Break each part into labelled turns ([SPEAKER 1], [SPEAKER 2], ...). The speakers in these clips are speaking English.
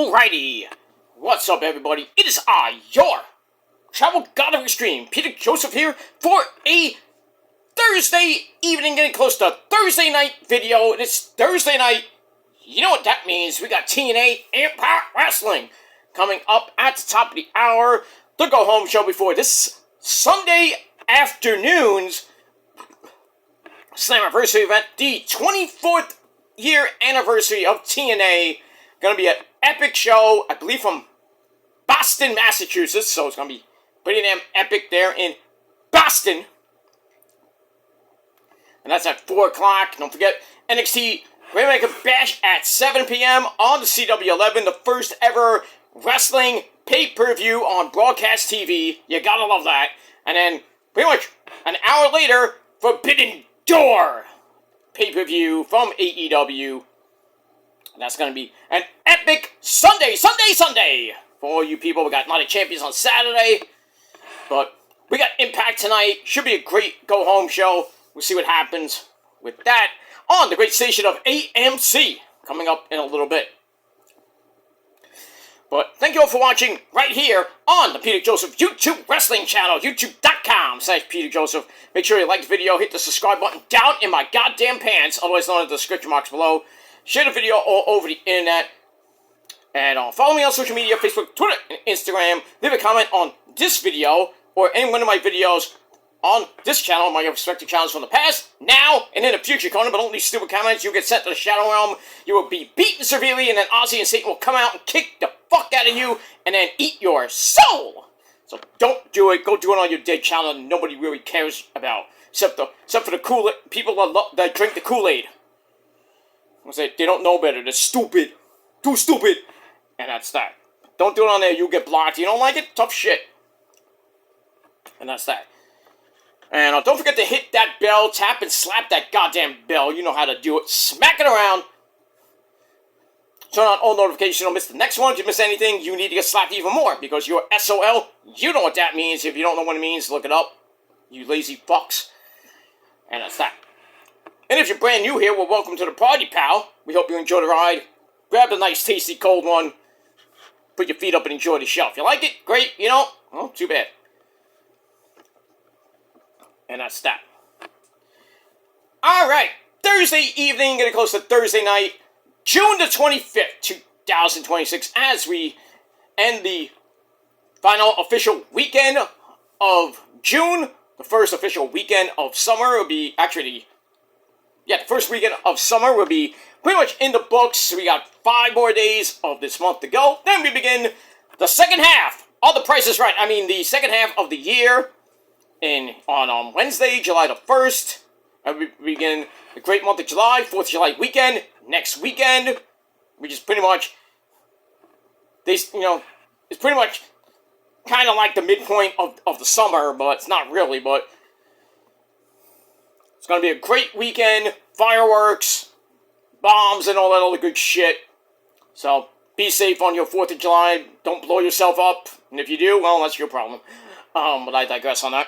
[SPEAKER 1] Alrighty, what's up everybody? It is I, your Travel God of Extreme, Peter Joseph here for a Thursday evening, getting close to Thursday night video. It's Thursday night. You know what that means? We got TNA Impact Wrestling coming up at the top of the hour. The go-home show before this Sunday afternoon's Slammiversary event, the 24th year anniversary of TNA. Gonna be an epic show, I believe from Boston, Massachusetts, so it's gonna be pretty damn epic there in Boston. And that's at 4 o'clock. Don't forget, NXT Rainmaker Bash at 7 p.m. on the CW11, the first ever wrestling pay-per-view on broadcast TV. You gotta love that. And then, pretty much an hour later, Forbidden Door pay-per-view from AEW. That's going to be an epic Sunday for all you people. We got Night of Champions on Saturday, but we got Impact tonight. Should be a great go-home show. We'll see what happens with that on the great station of AMC coming up in a little bit. But thank you all for watching right here on the Peter Joseph YouTube Wrestling channel, youtube.com/Peter Joseph. Make sure you like the video, hit the subscribe button down in my goddamn pants, otherwise known as the description box below. Share the video all over the internet. And follow me on social media, Facebook, Twitter, and Instagram. Leave a comment on this video or any one of my videos on this channel, my respective channels from the past, now, and in the future, Conan. But don't leave stupid comments. You'll get sent to the Shadow Realm. You will be beaten severely, and then Ozzy and Satan will come out and kick the fuck out of you and then eat your soul. So don't do it. Go do it on your dead channel that nobody really cares about. Except for the cool people that drink the Kool-Aid. I say they don't know better. They're stupid. Too stupid. And that's that. Don't do it on there. You'll get blocked. You don't like it? Tough shit. And that's that. And don't forget to hit that bell. Tap and slap that goddamn bell. You know how to do it. Smack it around. Turn on all notifications. Don't miss the next one. If you miss anything, you need to get slapped even more. Because you're SOL. You know what that means. If you don't know what it means, look it up. You lazy fucks. And that's that. And if you're brand new here, well, welcome to the party, pal. We hope you enjoy the ride. Grab a nice, tasty, cold one. Put your feet up and enjoy the show. If you like it, great. You know, well, too bad. And that's that. Alright, Thursday evening, getting close to Thursday night, June the 25th, 2026, as we end the final official weekend of June. The first official weekend of summer will be, actually, the first weekend of summer will be pretty much in the books. We got 5 more days of this month to go. Then we begin the second half of The Price is Right. I mean, the second half of the year. On Wednesday, July the 1st, and we begin the great month of July, 4th of July weekend, next weekend, which is pretty much, it's pretty much kind of like the midpoint of the summer, but it's not really, but it's going to be a great weekend, fireworks, bombs, and all that other good shit. So, be safe on your 4th of July, don't blow yourself up, and if you do, well, that's your problem. But I digress on that.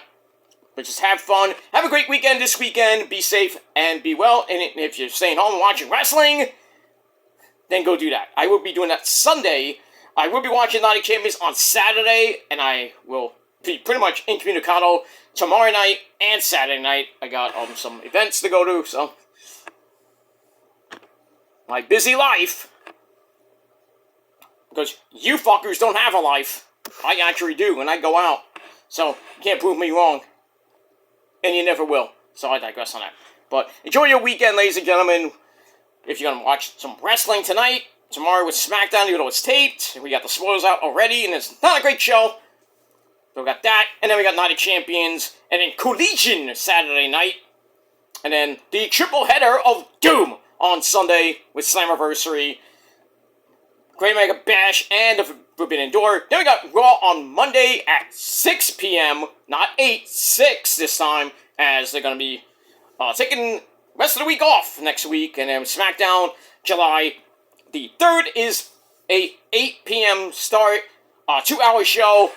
[SPEAKER 1] But just have fun. Have a great weekend this weekend. Be safe and be well. And if you're staying home and watching wrestling, then go do that. I will be doing that Sunday. I will be watching Night of Champions on Saturday. And I will be pretty much incommunicado tomorrow night and Saturday night. I got some events to go to. So, my busy life. Because you fuckers don't have a life. I actually do, and I go out. So, you can't prove me wrong. And you never will. So I digress on that. But enjoy your weekend, ladies and gentlemen. If you're going to watch some wrestling tonight, tomorrow with SmackDown, even though it's taped. We got the spoilers out already, and it's not a great show. So we got that, and then we got Night of Champions, and then Collision Saturday night. And then the triple header of Doom on Sunday with Slammiversary, Great Mega Bash, and the Forbidden Door. Then we got Raw on Monday at 6 p.m. Not 8, 6 this time, as they're going to be taking the rest of the week off next week. And then SmackDown, July the 3rd is a 8 p.m. start, 2-hour show.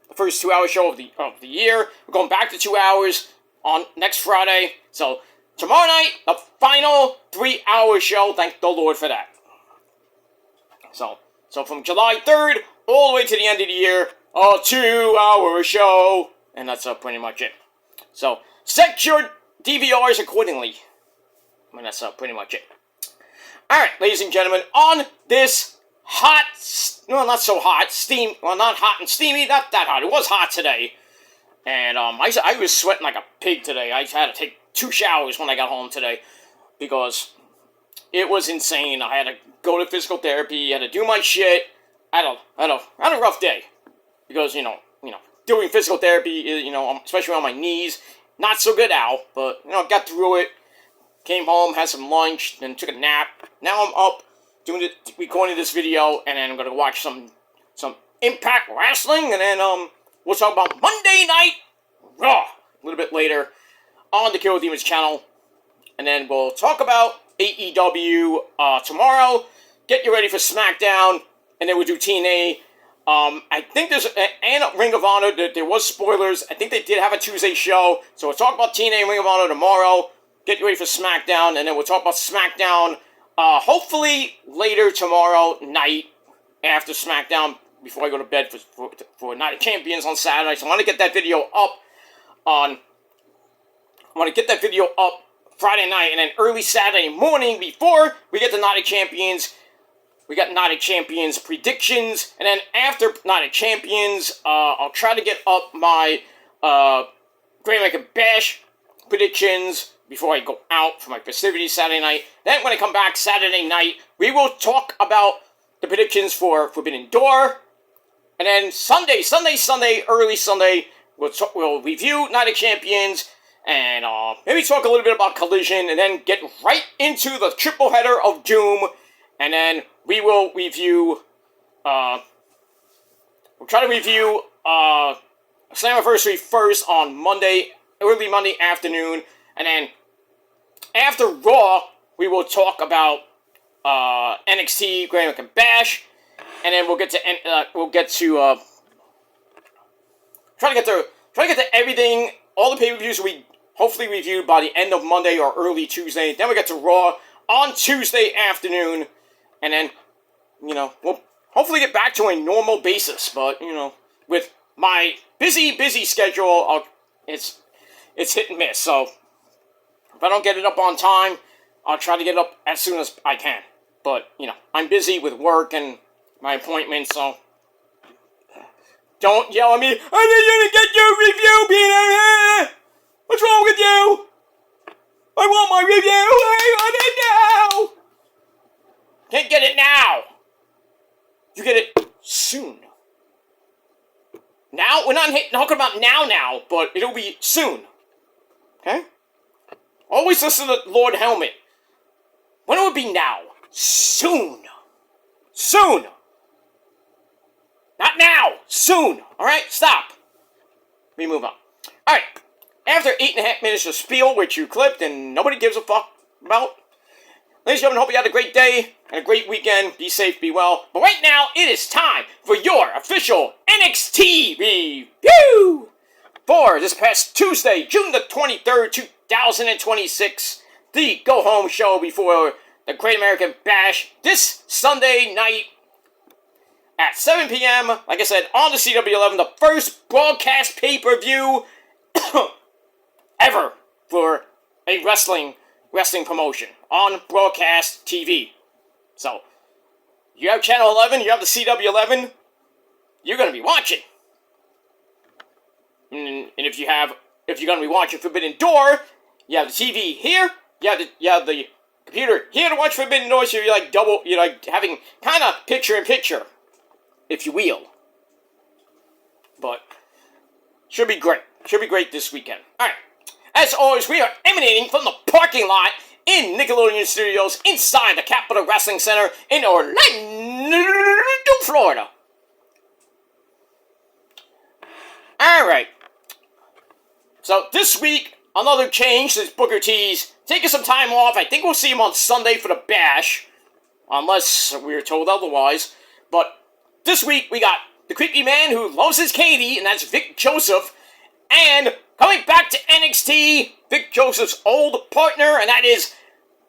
[SPEAKER 1] The first 2-hour show of the year. We're going back to 2 hours on next Friday. So tomorrow night, the final 3-hour show. Thank the Lord for that. So So from July 3rd all the way to the end of the year, a 2-hour show. And that's pretty much it. So set your DVRs accordingly. I mean, that's pretty much it. Alright, ladies and gentlemen, on this hot, well, not so hot, not hot and steamy, not that hot. It was hot today. And I was sweating like a pig today. I had to take 2 showers when I got home today because it was insane. I had to go to physical therapy, had to do my shit. I had a rough day because, doing physical therapy, especially on my knees, not so good out, but, got through it. Came home, had some lunch, then took a nap. Now I'm up recording this video, and then I'm gonna watch some Impact Wrestling, and then we'll talk about Monday Night Raw a little bit later on the Kill Demons channel, and then we'll talk about AEW tomorrow. Get you ready for SmackDown, and then we'll do TNA. I think and Ring of Honor. There was spoilers. I think they did have a Tuesday show, so we'll talk about TNA and Ring of Honor tomorrow. Get you ready for SmackDown, and then we'll talk about SmackDown, hopefully later tomorrow night after SmackDown, before I go to bed for Night of Champions on Saturday. So I want to get that video up Friday night, and then early Saturday morning before we get to Night of Champions. We got Night of Champions predictions, and then after Night of Champions, I'll try to get up my Great American Bash predictions before I go out for my festivities Saturday night. Then when I come back Saturday night, we will talk about the predictions for Forbidden Door. And then Sunday, early Sunday, we'll review Night of Champions and maybe talk a little bit about Collision, and then get right into the triple header of Doom. And then we will review, we'll try to review Slammiversary first on Monday, early Monday afternoon. And then after Raw, we will talk about NXT Great American Bash, and then we'll get to try to get to everything, all the pay-per-views we hopefully reviewed by the end of Monday or early Tuesday. Then we get to Raw on Tuesday afternoon, and then we'll hopefully get back to a normal basis. But with my busy schedule, it's hit and miss. So if I don't get it up on time, I'll try to get it up as soon as I can. But, I'm busy with work and my appointments, so don't yell at me. I didn't get your review, Peter! What's wrong with you? I want my review! I want it now! Can't get it now! You get it soon. Now? We're not talking about now, but it'll be soon. Okay? Always listen to Lord Helmet. When it would be now? Soon. Soon. Not now. Soon. Alright? Stop. Let me move on. Alright. After 8.5 minutes of spiel, which you clipped and nobody gives a fuck about. Ladies and gentlemen, hope you had a great day and a great weekend. Be safe, be well. But right now, it is time for your official NXT review for this past Tuesday, June the 23rd, 2026. The go-home show before the Great American Bash this Sunday night at 7 p.m. Like I said, on the CW11, the first broadcast pay-per-view ever for a wrestling promotion on broadcast TV. So, you have Channel 11, you have the CW11, you're going to be watching. And if you're going to be watching Forbidden Door, you have the TV here, you have the computer here to watch Forbidden Door, so you're like having kind of picture-in-picture, if you will. But, should be great. Should be great this weekend. Alright. As always, we are emanating from the parking lot in Nickelodeon Studios inside the Capitol Wrestling Center in Orlando, Florida. Alright. So, this week, another change since Booker T's taking some time off. I think we'll see him on Sunday for the Bash, unless we're told otherwise. But this week, we got the creepy man who loves his Katie, and that's Vic Joseph. And coming back to NXT, Vic Joseph's old partner, and that is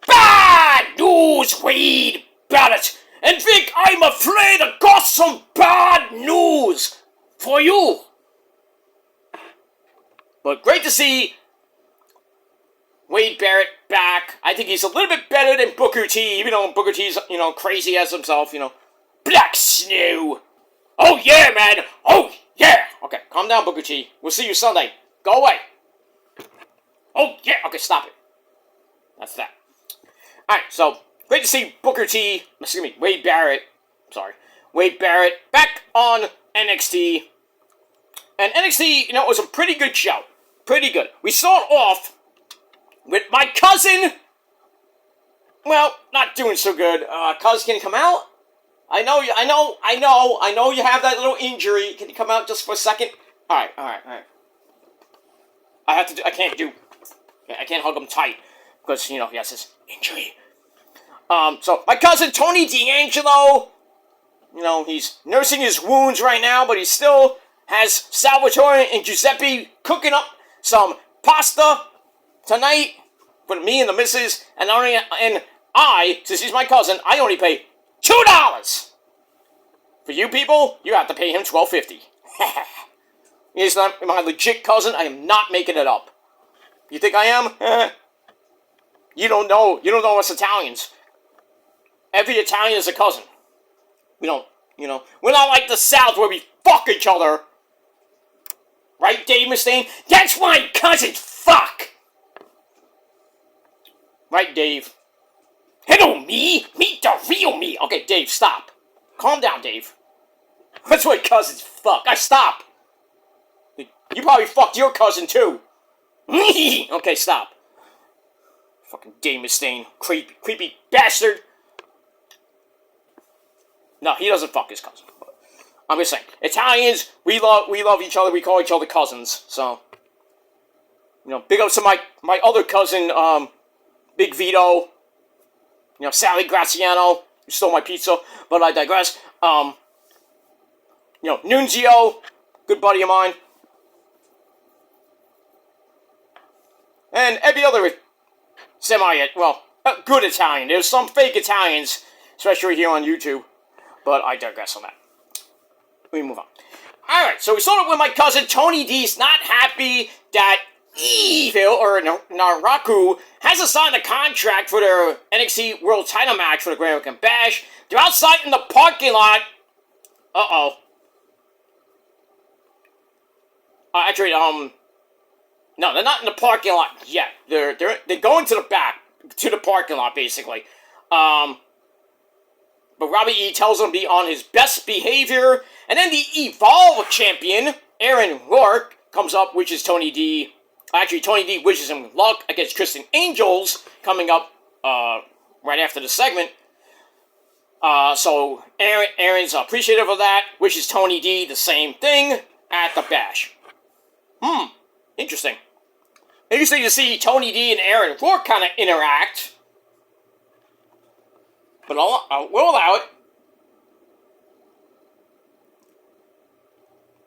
[SPEAKER 1] Bad News Wade Barrett. and think I'm afraid I got some bad news for you. But great to see Wade Barrett back. I think he's a little bit better than Booker T, even though Booker T's, crazy as himself, Black Snow. Oh yeah, man. Oh yeah. Okay, calm down, Booker T. We'll see you Sunday. Go away. Oh yeah. Okay, stop it. That's that. Alright, so great to see Wade Barrett. Wade Barrett back on NXT. And NXT, was a pretty good show. Pretty good. We start off with my cousin. Well, not doing so good. Cuz, can you come out? I know you have that little injury. Can you come out just for a second? Alright. I can't hug him tight. Because, he has this injury. So, my cousin, Tony D'Angelo, he's nursing his wounds right now, but he still has Salvatore and Giuseppe cooking up some pasta tonight for me and the missus, and since he's my cousin, I only pay $2. For you people, you have to pay him $12.50. He's not my legit cousin. I am not making it up. You think I am? You don't know us Italians. Every Italian is a cousin. We don't, we're not like the South where we fuck each other. Right, Dave Mustaine? That's my cousin, fuck! Right, Dave? Hello, me? Meet the real me! Okay, Dave, stop. Calm down, Dave. That's why cousins fuck. Stop! You probably fucked your cousin, too. Okay, stop. Fucking Dave Mustaine. Creepy bastard. No, he doesn't fuck his cousin. I'm just saying, Italians, we love each other. We call each other cousins. So, big ups to my other cousin, Big Vito. Sally Graziano, who stole my pizza, but I digress. Nunzio, good buddy of mine. And every other good Italian. There's some fake Italians, especially here on YouTube. But I digress on that. We move on. Alright, so we started with my cousin Tony D's not happy that Evil, or Naraku, hasn't signed a contract for their NXT World Title match for the Great American Bash. They're outside in the parking lot. Uh-oh. Actually, no, they're not in the parking lot yet. They're going to the back, to the parking lot, basically. But Robbie E tells him to be on his best behavior. And then the Evolve champion, Aaron Rourke, comes up, which is Tony D. Actually, Tony D wishes him luck against Kristen Angels, coming up right after the segment. So Aaron's appreciative of that, wishes Tony D the same thing at the Bash. Interesting. Interesting to see Tony D and Aaron Rourke kind of interact. But we'll allow it.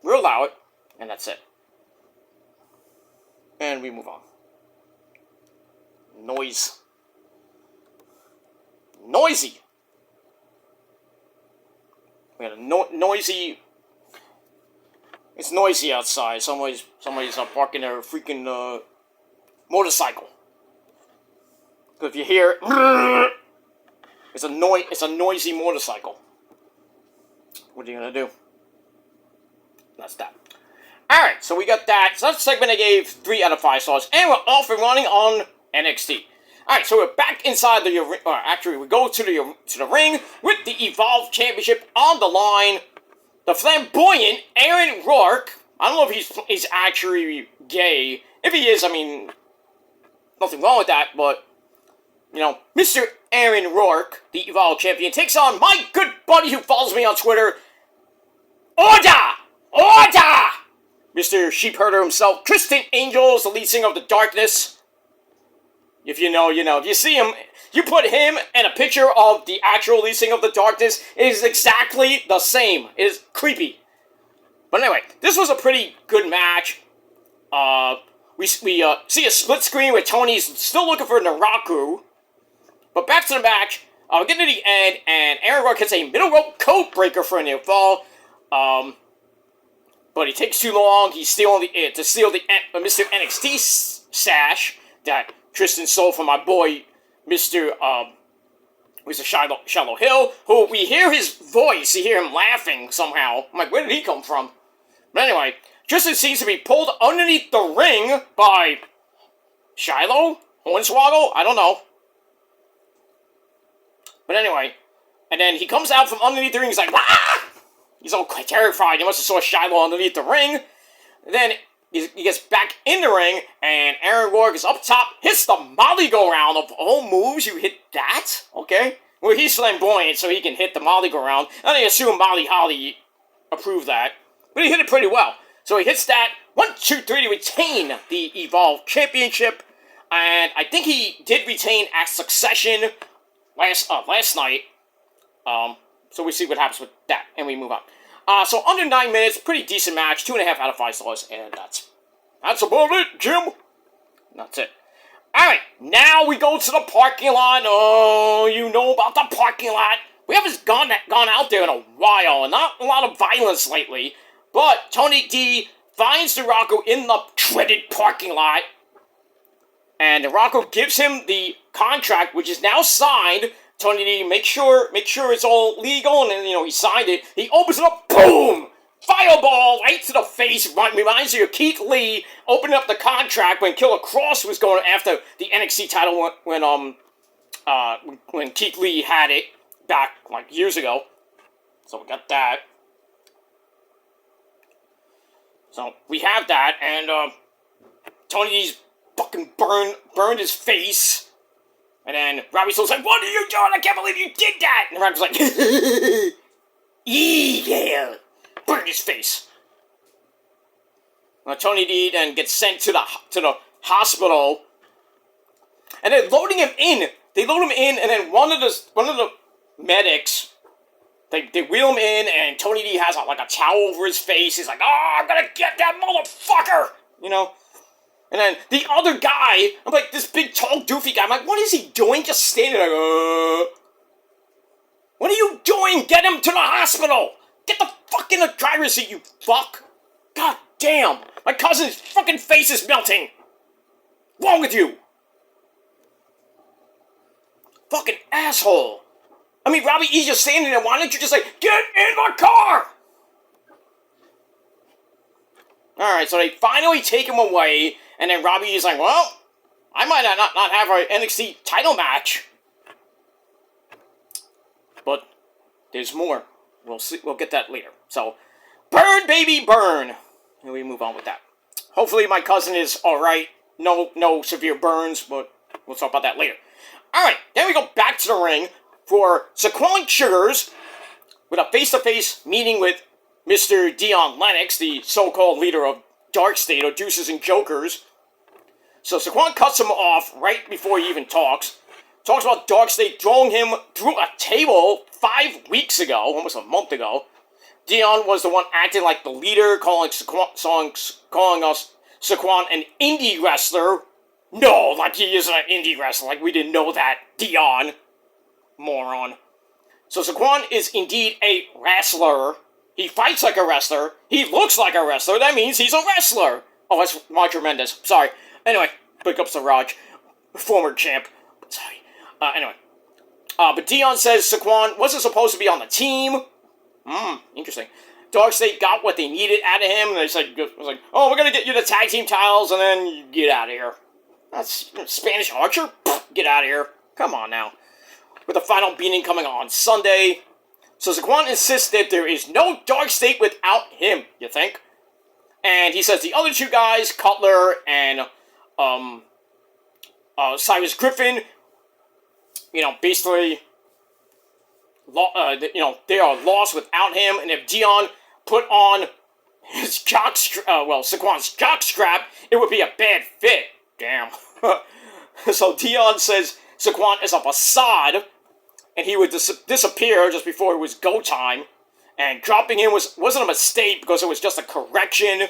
[SPEAKER 1] We'll allow it. And that's it. And we move on. Noisy. We had a noisy... It's noisy outside. Somebody's parking their freaking motorcycle. But if you hear it, it's a noisy motorcycle. What are you gonna do? That's that. Alright, so we got that. So that segment I gave 3 out of 5 stars. And we're off and running on NXT. Alright, so we're back inside the arena. Actually, we go to the ring with the Evolve Championship on the line. The flamboyant Aaron Rourke. I don't know if he's actually gay. If he is, I mean, nothing wrong with that, but, Mr. Aaron Rourke, the Evolve Champion, takes on my good buddy who follows me on Twitter, Order! Mr. Sheepherder himself, Kristen Angels, the lead singer of The Darkness. If you know, you know. If you see him, you put him and a picture of the actual lead singer of The Darkness, it is exactly the same. It is creepy. But anyway, this was a pretty good match. We see a split screen where Tony's still looking for Naraku. But back to the match. We get to the end, and Aaron Rourke hits a middle rope code breaker for a near fall. But it takes too long. He's stealing to steal the Mr. NXT sash that Tristan stole from my boy, Mr. Shiloh Hill, who we hear his voice. You hear him laughing somehow. I'm like, where did he come from? But anyway, Tristan seems to be pulled underneath the ring by Shiloh? Hornswoggle? I don't know. But anyway, and then he comes out from underneath the ring. He's like, wah! He's all quite terrified. He must have saw Shiloh underneath the ring. And then he gets back in the ring, and Aaron Rourke is up top, hits the Molly go round. Of all moves, you hit that? Okay. Well, he's flamboyant, so he can hit the Molly go round. And I assume Molly Holly approved that. But he hit it pretty well. So he hits that. 1, 2, 3 to retain the Evolve Championship. And I think he did retain at Succession last night. So we see what happens with that, and we move on. So under 9 minutes, pretty decent match, 2.5 out of 5 stars, and that's about it, Jim. That's it. Alright, now we go to the parking lot. Oh, you know about the parking lot. We haven't gone out there in a while, and not a lot of violence lately, but Tony D finds Rocco in the dreaded parking lot, and Rocco gives him the contract, which is now signed. Tony D, make sure it's all legal, and then, he signed it. He opens it up, boom! Fireball right to the face. Reminds you of Keith Lee opening up the contract when Killer Cross was going after the NXT title when Keith Lee had it back, years ago. So we got that. So we have that, and, Tony D's fucking burned his face. And then Robbie Soul's like, what are you doing? I can't believe you did that! And Robbie's like, yeah! Burned his face. Now, Tony D then gets sent to the hospital. And they're loading him in. They load him in, and then one of the medics, they wheel him in, and Tony D has a towel over his face. He's like, oh, I'm gonna get that motherfucker! And then the other guy, I'm like, this big, tall, doofy guy, I'm like, what is he doing? Just standing there, what are you doing? Get him to the hospital! Get the fuck in the driver's seat, you fuck! God damn! My cousin's fucking face is melting! What's wrong with you? Fucking asshole! I mean, Robbie E's just standing there, why don't you just say, get in the car! Alright, so they finally take him away, and then Robbie is like, well, I might not have our NXT title match. But there's more. We'll see. We'll get that later. So, burn, baby, burn. And we move on with that. Hopefully my cousin is alright. No severe burns, but we'll talk about that later. Alright, then we go back to the ring for Saquon Sugars with a face-to-face meeting with Mr. Dion Lennox, the so-called leader of Dark State, or Deuces and Jokers. So Saquon cuts him off right before he even talks. Talks about Dark State throwing him through a table 5 weeks ago, almost a month ago. Dion was the one acting like the leader, calling us Saquon an indie wrestler. No, like he is an indie wrestler, like we didn't know that, Dion. Moron. So Saquon is indeed a wrestler. He fights like a wrestler. He looks like a wrestler. That means he's a wrestler. Oh, that's Roger Mendez. Sorry. Anyway, big ups to Raj. Former champ. Sorry. Anyway. But Dion says Saquon wasn't supposed to be on the team. Interesting. Dark State got what they needed out of him, and they said, oh, we're going to get you the tag team titles, and then you get out of here. That's Spanish Archer? Get out of here. Come on now. With the final beating coming on Sunday. So Saquon insists that there is no Dark State without him, you think? And he says the other two guys, Cutler and Cyrus Griffin, basically, they are lost without him. And if Dion put on his Saquon's jockstrap, it would be a bad fit. Damn. So Dion says Saquon is a facade, and he would disappear just before it was go time. And dropping him wasn't a mistake because it was just a correction.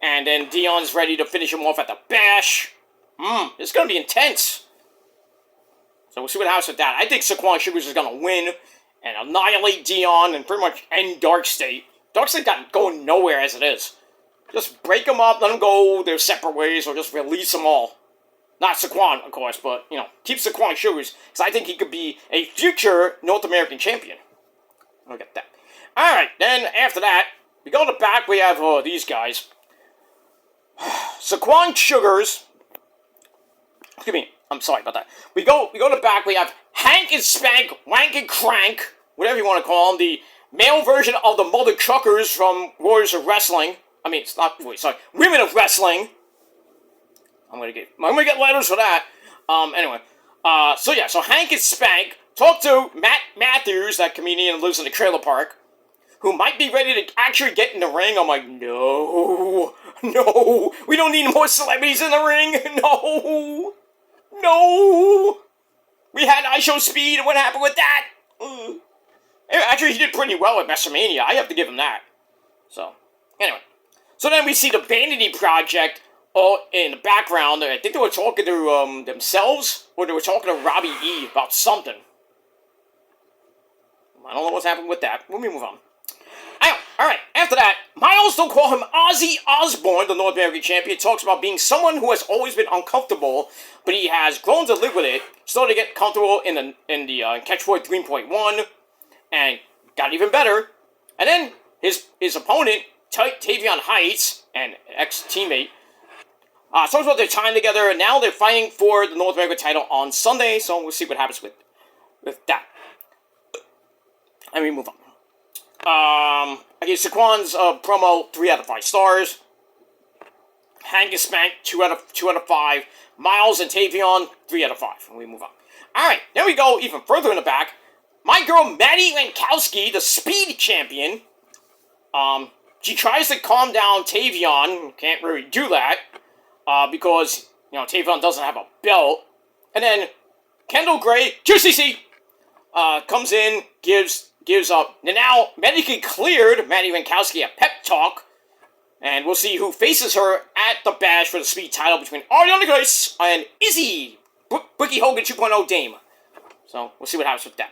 [SPEAKER 1] And then Dion's ready to finish him off at the bash. It's going to be intense. So we'll see what happens with that. I think Saquon Sugars is going to win and annihilate Dion and pretty much end Dark State. Dark State got going nowhere as it is. Just break them up, let them go their separate ways, or just release them all. Not Saquon, of course, but, keep Saquon Sugars, because I think he could be a future North American champion. Look at that. Alright, then after that, we go to the back, we have these guys. Saquon Sugars. Excuse me, I'm sorry about that. We go to the back, we have Hank and Spank, Wank and Crank, whatever you want to call them, the male version of the Mother Truckers from Warriors of Wrestling. I mean, it's not, Women of Wrestling. I'm gonna get letters for that. So Hank and Spank talk to Matt Matthews, that comedian who lives in the trailer park, who might be ready to actually get in the ring. I'm like, no, we don't need more celebrities in the ring. No. We had I Show Speed, and what happened with that? Actually, he did pretty well at WrestleMania. I have to give him that. So, anyway. So then we see the Vanity Project in the background. I think they were talking to themselves, or they were talking to Robbie E about something. I don't know what's happened with that. Let me move on. Alright, after that, Miles, don't call him Ozzy Osbourne, the North American champion, talks about being someone who has always been uncomfortable, but he has grown to live with it, started to get comfortable in the Catchpoint 3.1, and got even better. And then his opponent, Tavion Heights, an ex-teammate, talks about their time together, and now they're fighting for the North American title on Sunday, so we'll see what happens with that. And we move on. I gave Saquon's promo 3 out of 5 stars. Hank and Spank 2 out of 5. Miles and Tavion 3 out of 5. And we move on. Alright, then we go even further in the back. My girl Maddie Lankowski, the Speed Champion. She tries to calm down Tavion. Can't really do that. Because, Tavion doesn't have a belt. And then Kendall Gray, QCC, comes in, gives up. Now, medically cleared Maddie Lankowski a pep talk. And we'll see who faces her at the Bash for the Speed title between Ariana Grace and Izzy, Brookie Hogan 2.0 Dame. So, we'll see what happens with that.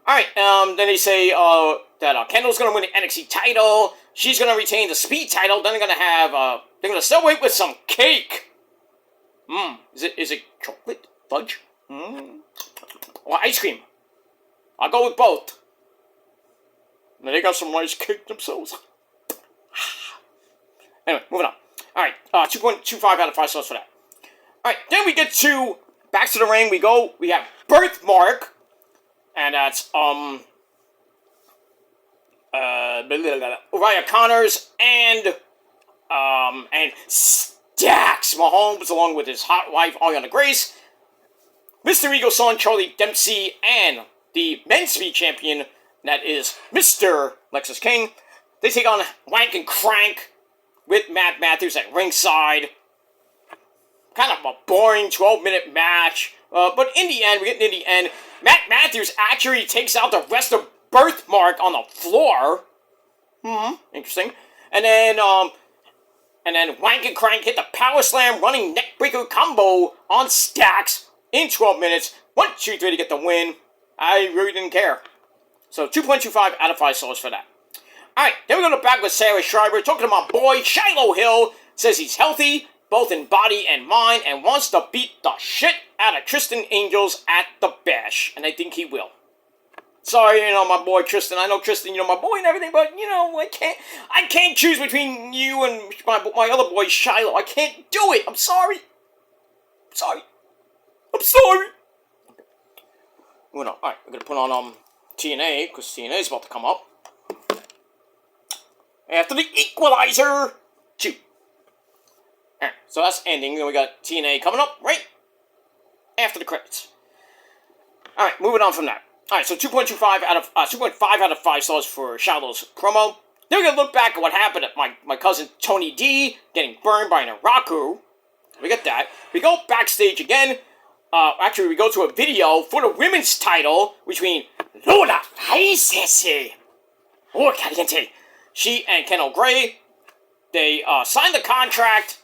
[SPEAKER 1] Alright, then they say that Kendall's going to win the NXT title. She's going to retain the Speed title. Then they're going to have, they're going to celebrate with some cake. Is it chocolate? Fudge? Or ice cream? I'll go with both. And they got some nice cake themselves. Anyway, moving on. Alright, 2.25 out of 5 stars for that. Alright, then we get back to the ring. We have Birthmark. And that's, Uriah Connors and Stacks Mahomes, along with his hot wife, Ariana Grace, Mr. Eagle's son, Charlie Dempsey, and the men's speed champion, that is Mr. Lexus King. They take on Wank and Crank with Matt Matthews at ringside. Kind of a boring 12-minute match. But in the end, Matt Matthews actually takes out the rest of Birthmark on the floor. Interesting. And then Wank and Crank hit the Power Slam running neckbreaker combo on Stacks in 12 minutes. 1, 2, 3 to get the win. I really didn't care. So 2.25 out of 5 stars for that. Alright, then we're going to back with Sarah Schreiber, talking to my boy Shiloh Hill. Says he's healthy, both in body and mind, and wants to beat the shit out of Tristan Angels at the Bash. And I think he will. Sorry, my boy Tristan. I know Tristan, my boy and everything, but, I can't choose between you and my other boy Shiloh. I can't do it. I'm sorry. Alright, we're going to put on, TNA, because TNA is about to come up. After the Equalizer 2. Alright, so that's ending. Then we got TNA coming up right after the credits. Alright, moving on from that. Alright, so 2.5 out of 5 stars for Shiloh's promo. Then we're going to look back at what happened at my cousin Tony D getting burned by an Araku. We get that. We go backstage again. Actually, we go to a video for the women's title between Lola Haisese or Caliente. She and Kendall Gray, they signed the contract.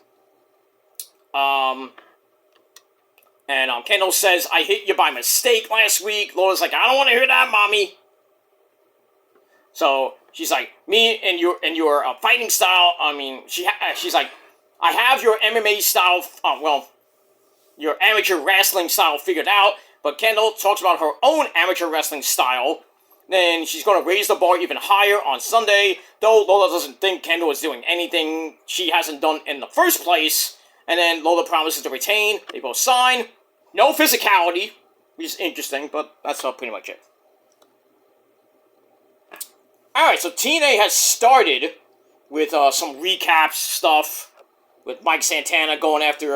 [SPEAKER 1] And Kendall says, I hit you by mistake last week. Lola's like, I don't want to hear that, mommy. So she's like, me and your fighting style. I mean, she's like, I have your MMA style. Your amateur wrestling style figured out. But Kendall talks about her own amateur wrestling style. Then she's going to raise the bar even higher on Sunday. Though Lola doesn't think Kendall is doing anything she hasn't done in the first place. And then Lola promises to retain. They both sign. No physicality, which is interesting, but that's pretty much it. Alright, so TNA has started with some recaps stuff. With Mike Santana going after,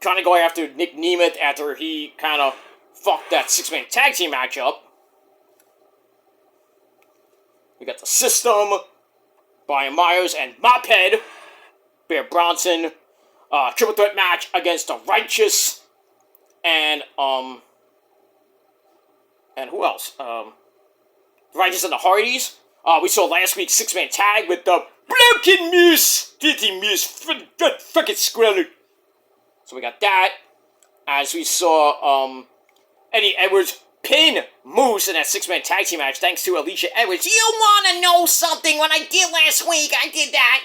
[SPEAKER 1] trying to go after Nick Nemeth after he kind of fucked that six-man tag team matchup. We got the System, Brian Myers and Mophead, Bear Bronson, triple threat match against the Righteous, and who else? The Righteous and the Hardys. We saw last week's six-man tag with the Broken Moose, Dirty Moose, fucking Squirrel. So we got that, as we saw, Eddie Edwards pin Moose in that six-man tag team match thanks to Alicia Edwards. You wanna know something? When I did last week, I did that.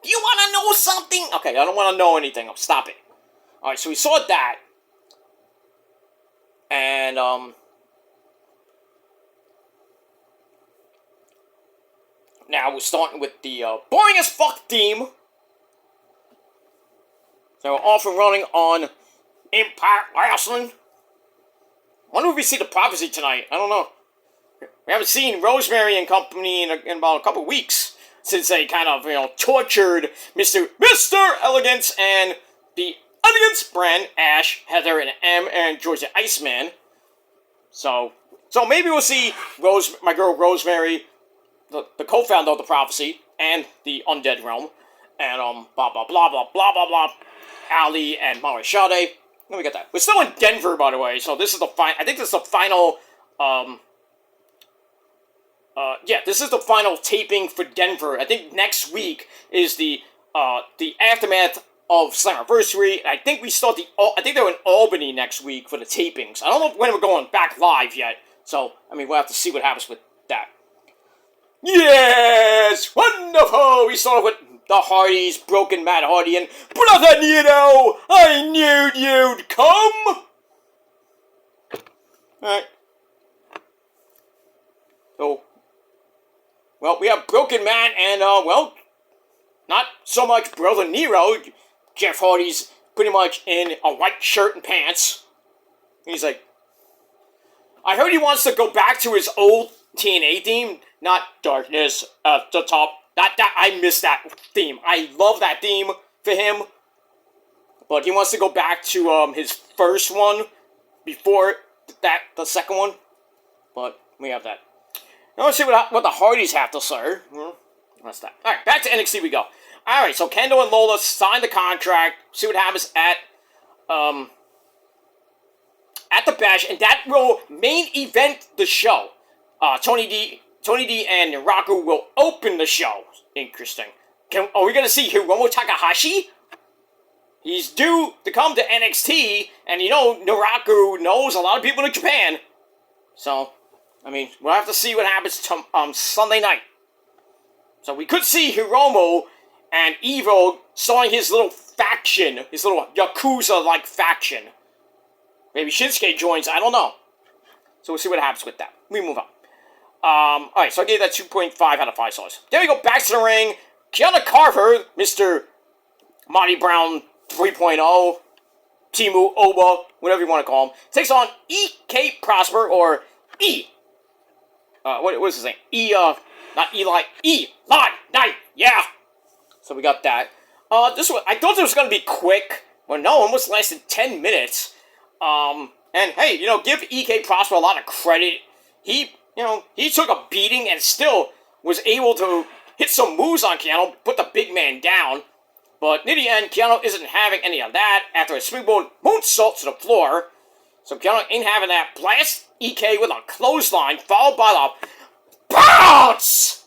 [SPEAKER 1] You wanna know something? Okay, I don't wanna know anything. Stop it. Alright, so we saw that. And, now we're starting with the, boring as fuck theme. So we're off and running on Impact Wrestling. I wonder if we see the Prophecy tonight. I don't know. We haven't seen Rosemary and company in about a couple weeks since they kind of, tortured Mr. Elegance and the Elegance brand, Ash, Heather, and M, and George the Iceman. So maybe we'll see my girl Rosemary, the co-founder of the Prophecy, and the Undead Realm, and blah blah blah blah blah blah blah, Ali and Mara Sade. Let me get that. We're still in Denver, by the way, so this is the I think this is the final, this is the final taping for Denver. I think next week is the aftermath of Slammiversary. I think I think they're in Albany next week for the tapings. I don't know when we're going back live yet, so, I mean, we'll have to see what happens with that. Yes! Wonderful! We started with the Hardys, Broken Matt Hardy, and Brother Nino, I knew you'd come! Alright. So, well, we have Broken Matt and, not so much Brother Nero. Jeff Hardy's pretty much in a white shirt and pants. He's like, I heard he wants to go back to his old TNA theme, not Darkness at the Top. I miss that theme. I love that theme for him. But he wants to go back to his first one before the second one. But we have that. Now let's see what the Hardys have to say. That's that. Alright, back to NXT we go. Alright, so Kendall and Lola signed the contract. See what happens at the Bash, and that will main event the show. Tony D and Naraku will open the show. Interesting. Are we going to see Hiromu Takahashi? He's due to come to NXT, and Naraku knows a lot of people in Japan. So, I mean, we'll have to see what happens Sunday night. So we could see Hiromu and Evo starting his little faction, his little Yakuza-like faction. Maybe Shinsuke joins, I don't know. So we'll see what happens with that. We move on. Alright, so I gave that 2.5 out of 5 stars. There we go, back to the ring. Kiana Carver, Mr. Monty Brown 3.0, Timu Oba, whatever you want to call him, takes on E.K. Prosper, or E. What is his name? Not Eli, Eli Knight, yeah! So we got that. I thought this was going to be quick, but no, almost lasted 10 minutes. And hey, give E.K. Prosper a lot of credit. He took a beating and still was able to hit some moves on Keanu, put the big man down. But in the end, Keanu isn't having any of that after a springboard moonsault to the floor. So Keanu ain't having that. Blast EK with a clothesline, followed by the bounce!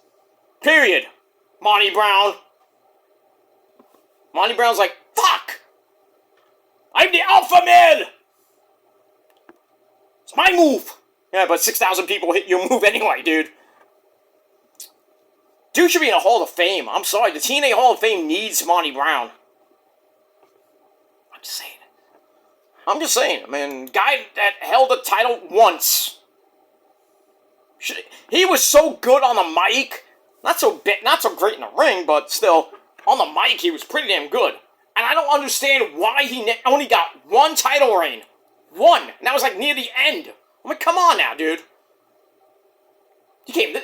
[SPEAKER 1] Period. Monty Brown. Monty Brown's like, fuck! I'm the Alpha Alpha Man! It's my move! Yeah, but 6,000 people hit your move anyway, dude. Dude should be in a Hall of Fame. I'm sorry, the TNA Hall of Fame needs Monty Brown. I'm just saying. I'm just saying, man. Guy that held the title once. He was so good on the mic. Not so great in the ring, but still, on the mic, he was pretty damn good. And I don't understand why he only got one title reign. One. And that was like near the end. I mean, come on now, dude. He came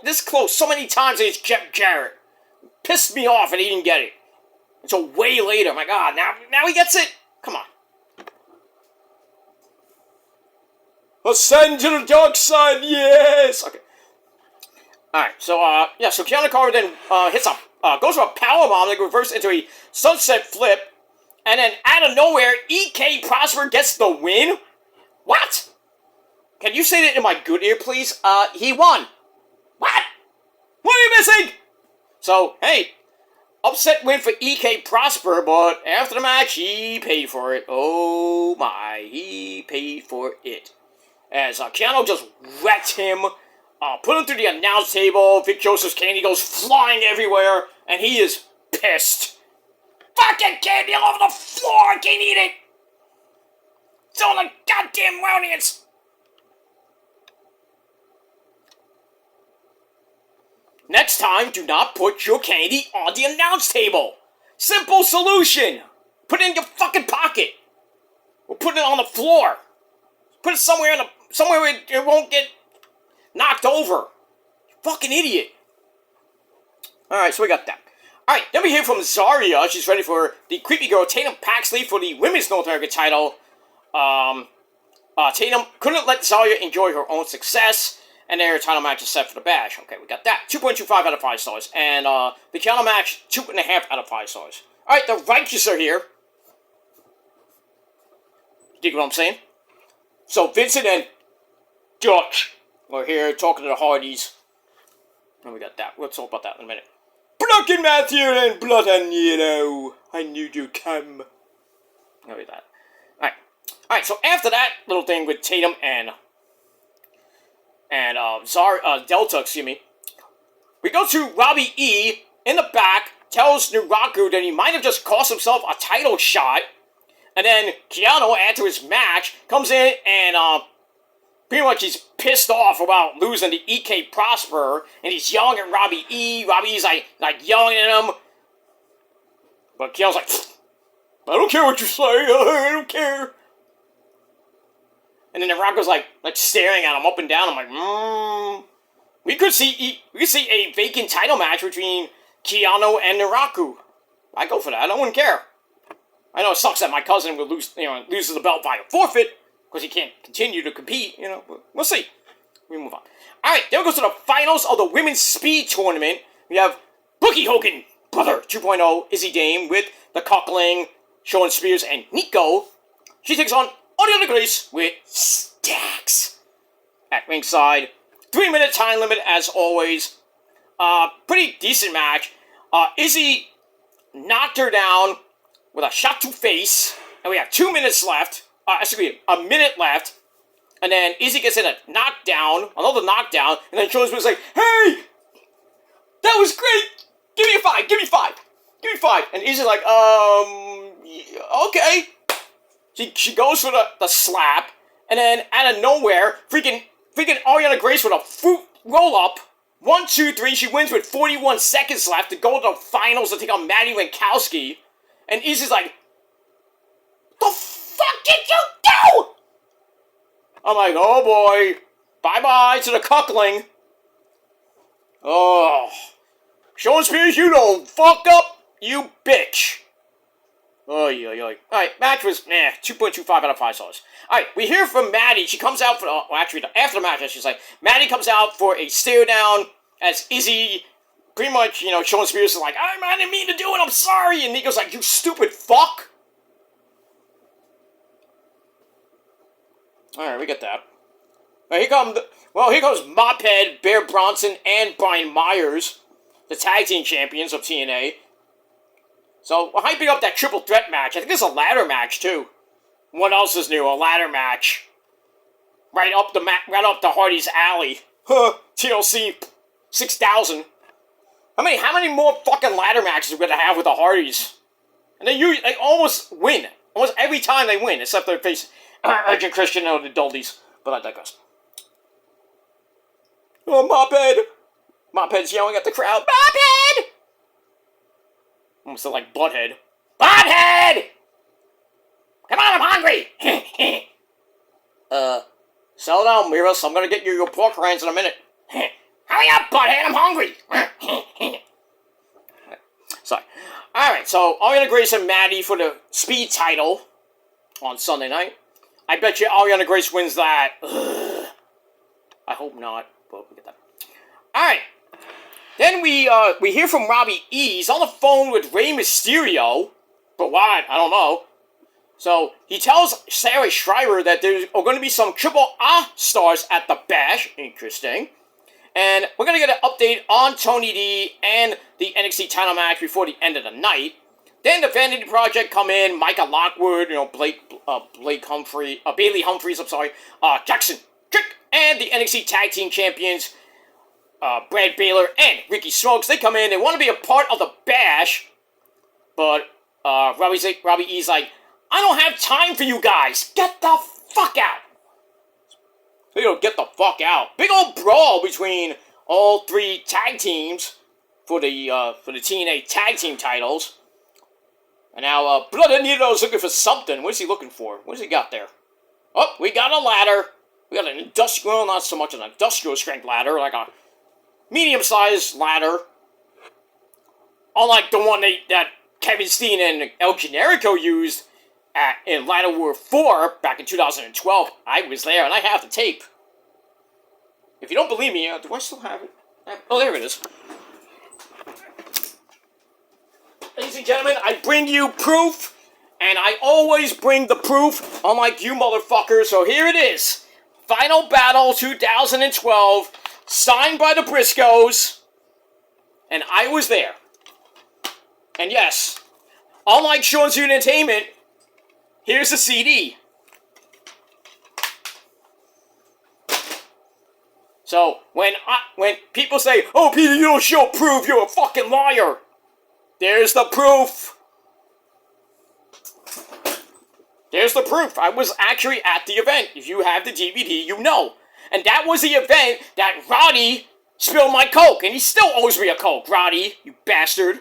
[SPEAKER 1] this close so many times against Jeff Jarrett. Pissed me off and he didn't get it. Until way later. My God, now he gets it? Come on. Ascend to the dark side, yes! Okay. Alright, so, so Keanu Carter then, goes for a powerbomb that reverses into a sunset flip, and then, out of nowhere, E.K. Prosper gets the win? What? Can you say that in my good ear, please? He won. What? What are you missing? So, hey, upset win for E.K. Prosper, but after the match, he paid for it. Oh my, he paid for it. As Keanu just wrecked him, put him through the announce table, Vic Joseph's candy goes flying everywhere, and he is pissed. Fucking candy all over the floor, I can't eat it! It's all the goddamn audience! Next time, do not put your candy on the announce table. Simple solution. Put it in your fucking pocket. Or put it on the floor. Put it somewhere where it won't get knocked over. You fucking idiot. Alright, so we got that. Alright, then we hear from Zarya. She's ready for the creepy girl Tatum Paxley for the women's North American title. Tatum couldn't let Zarya enjoy her own success. And their title match is set for the Bash. Okay, we got that. 2.25 out of 5 stars. And the title match, 2.5 out of 5 stars. Alright, the Righteous are here. Dig what I'm saying? So Vincent and Dutch are here talking to the Hardys. And we got that. We'll talk about that in a minute. Brock and Matthew and Blood and Yellow. I knew you'd come. Look at that. Alright, so after that little thing with Tatum and Delta, excuse me, we go to Robbie E. in the back, tells Nuraku that he might have just cost himself a title shot, and then Keanu, after his match, comes in and, pretty much he's pissed off about losing to E.K. Prosper, and he's yelling at Robbie E. Robbie E's like yelling at him, but Keanu's like, I don't care what you say, I don't care. And then Nuraku's like staring at him up and down. I'm like, we could see a vacant title match between Keanu and Nuraku. I go for that. I wouldn't care. I know it sucks that my cousin will loses the belt via forfeit because he can't continue to compete. But we'll see. We move on. All right, then we go to the finals of the women's speed tournament. We have Boogie Hogan, Brother 2.0, Izzy Dame with the Cockling, Shawn Spears, and Nico. She takes on Audio Grace with Stacks at ringside. 3-minute time limit as always. Pretty decent match. Izzy knocked her down with a shot to face, and we have 2 minutes left. A minute left, and then Izzy gets in a knockdown, another knockdown, and then Shawn Spears like, "Hey, that was great. Give me a 5. Give me 5. Give me 5." And Izzy's like, okay. She goes for the slap, and then out of nowhere, freaking Ariana Grace with a fruit roll-up. 1, 2, 3, she wins with 41 seconds left to go to the finals to take on Maddie Winkowski. And Izzy's like, the fuck did you do? I'm like, oh boy. Bye-bye to the cuckling. Oh. Shawn Spears, you don't fuck up, you bitch. Oy. Alright, match was, 2.25 out of 5 stars. Alright, we hear from Maddie. She comes out for, after the match, she's like, Maddie comes out for a stare down as Izzy, pretty much, Shawn Spears is like, I didn't mean to do it, I'm sorry. And Nico's like, you stupid fuck. Alright, we get that. Here comes Mophead, Bear Bronson, and Brian Myers, the tag team champions of TNA. So, we're hyping up that triple threat match. I think it's a ladder match, too. what else is new? A ladder match. Right up the Hardy's alley. Huh, TLC 6000. How many more fucking ladder matches are we gonna have with the Hardys? And they almost win. Almost every time they win, except they face Urgent Christian or the Dudleys. But I digress. Oh, Mophead! Mophead's yelling at the crowd. Mophead! Almost like Butthead. Butthead! Come on, I'm hungry! Settle down, Miros. I'm gonna get you your pork rinds in a minute. Hurry up, Butthead, I'm hungry! Sorry. Alright, so Ariana Grace and Maddie for the Speed title on Sunday night. I bet you Ariana Grace wins that. Ugh. I hope not, but we get that. Alright. Then we hear from Robbie E. He's on the phone with Rey Mysterio. But why? I don't know. So, he tells Sarah Schreiber that there are going to be some Triple A stars at the Bash. Interesting. And we're going to get an update on Tony D and the NXT title match before the end of the night. Then the Vanity Project come in, Micah Lockwood, Bailey Humphries, Jackson Trick, and the NXT Tag Team Champions, Brad Baylor and Ricky Smokes. They come in, they want to be a part of the Bash, but Robbie E's like, I don't have time for you guys. Get the fuck out. They don't get the fuck out. Big old brawl between all three tag teams for the TNA tag team titles. And now Blood Anito's looking for something. What is he looking for? What has he got there? Oh, we got a ladder. We got an industrial, not so much an industrial strength ladder, like a medium-sized ladder. Unlike the one that Kevin Steen and El Generico used in Ladder War 4 back in 2012. I was there, and I have the tape. If you don't believe me, do I still have it? Oh, there it is. Ladies and gentlemen, I bring you proof, and I always bring the proof, unlike you motherfuckers, so here it is. Final Battle 2012, signed by the Briscoes, and I was there. And yes, unlike Sean's Entertainment, here's the CD. So, when people say, oh, Peter, you don't show proof, you're a fucking liar. There's the proof. There's the proof. I was actually at the event. If you have the DVD, you know. And that was the event that Roddy spilled my Coke. And he still owes me a Coke, Roddy, you bastard.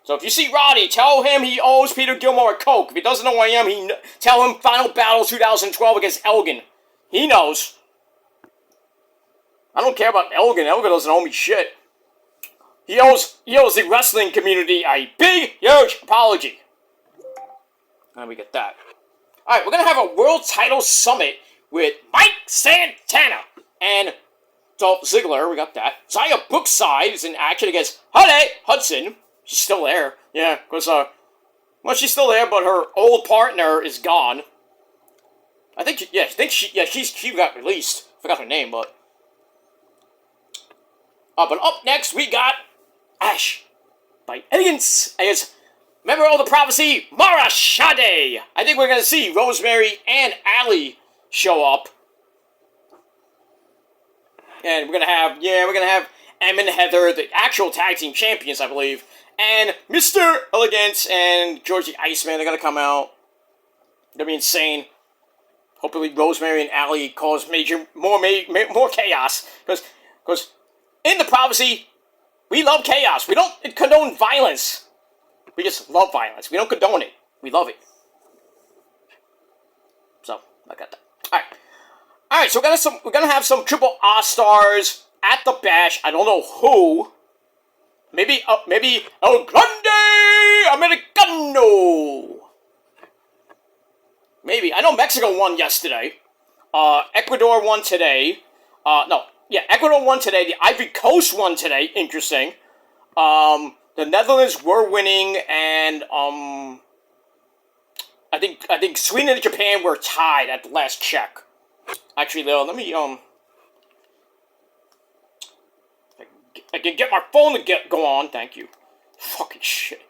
[SPEAKER 1] So if you see Roddy, tell him he owes Peter Gilmore a Coke. If he doesn't know who I am, tell him Final Battle 2012 against Elgin. He knows. I don't care about Elgin. Elgin doesn't owe me shit. He owes the wrestling community a big, huge apology. And we get that. Alright, we're going to have a World Title Summit with Mike Santana and Dolph Ziggler. We got that. Zaya Brookside is in action against Holly Hudson. She's still there. Yeah, because, she's still there, but her old partner is gone. She got released. Forgot her name, but... but up next, we got Ash by Elegance as member of the Prophecy, Mara Shade. I think we're going to see Rosemary and Allie show up. And we're going to have Em and Heather, the actual tag team champions, I believe. And Mr. Elegance and Georgie Iceman are going to come out. They'll be insane. Hopefully Rosemary and Allie cause more chaos. Because in the Prophecy, we love chaos. We don't condone violence. We just love violence. We don't condone it. We love it. So, I got that. Alright, so we're gonna have some Triple A stars at the Bash. I don't know who. Maybe El Grande Americano. Maybe. I know Mexico won yesterday. Ecuador won today. Ecuador won today. The Ivory Coast won today. Interesting. The Netherlands were winning, and I think Sweden and Japan were tied at the last check. Actually, though, let me I can get my phone to go on. Thank you. Fucking shit.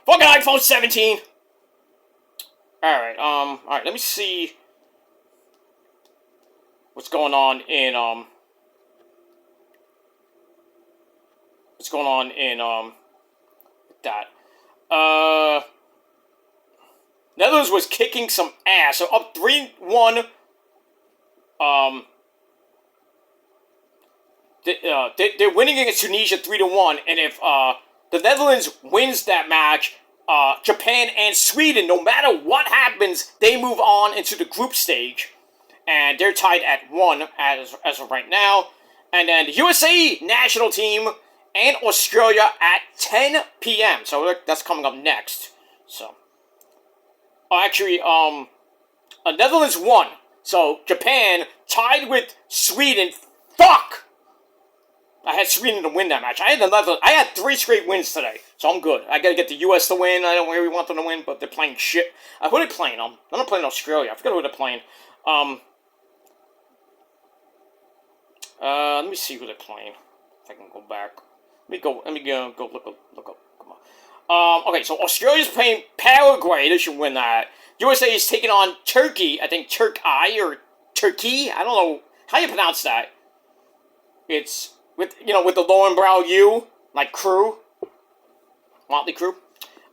[SPEAKER 1] Fucking iPhone 17. Alright, let me see what's going on in, that. Netherlands was kicking some ass. So up 3-1. They're winning against Tunisia 3-1, and if the Netherlands wins that match, Japan and Sweden, no matter what happens, they move on into the group stage, and they're tied at 1 as of right now. And then the USA national team and Australia at 10 p.m. So that's coming up next. So, Netherlands won. So Japan tied with Sweden. Fuck! I had Sweden to win that match. I had 3 straight wins today, so I'm good. I gotta get the US to win. I don't really want them to win, but they're playing shit. Who are they playing? I'm not playing Australia. I forgot who they're playing. Let me see who they're playing. If I can go back. Let me go look up. Come on. Okay, so Australia's playing Paraguay. They should win that. USA is taking on Turkey. I think Turkey or Turkey. I don't know how you pronounce that. It's with the low brow U, like crew. Motley Crue.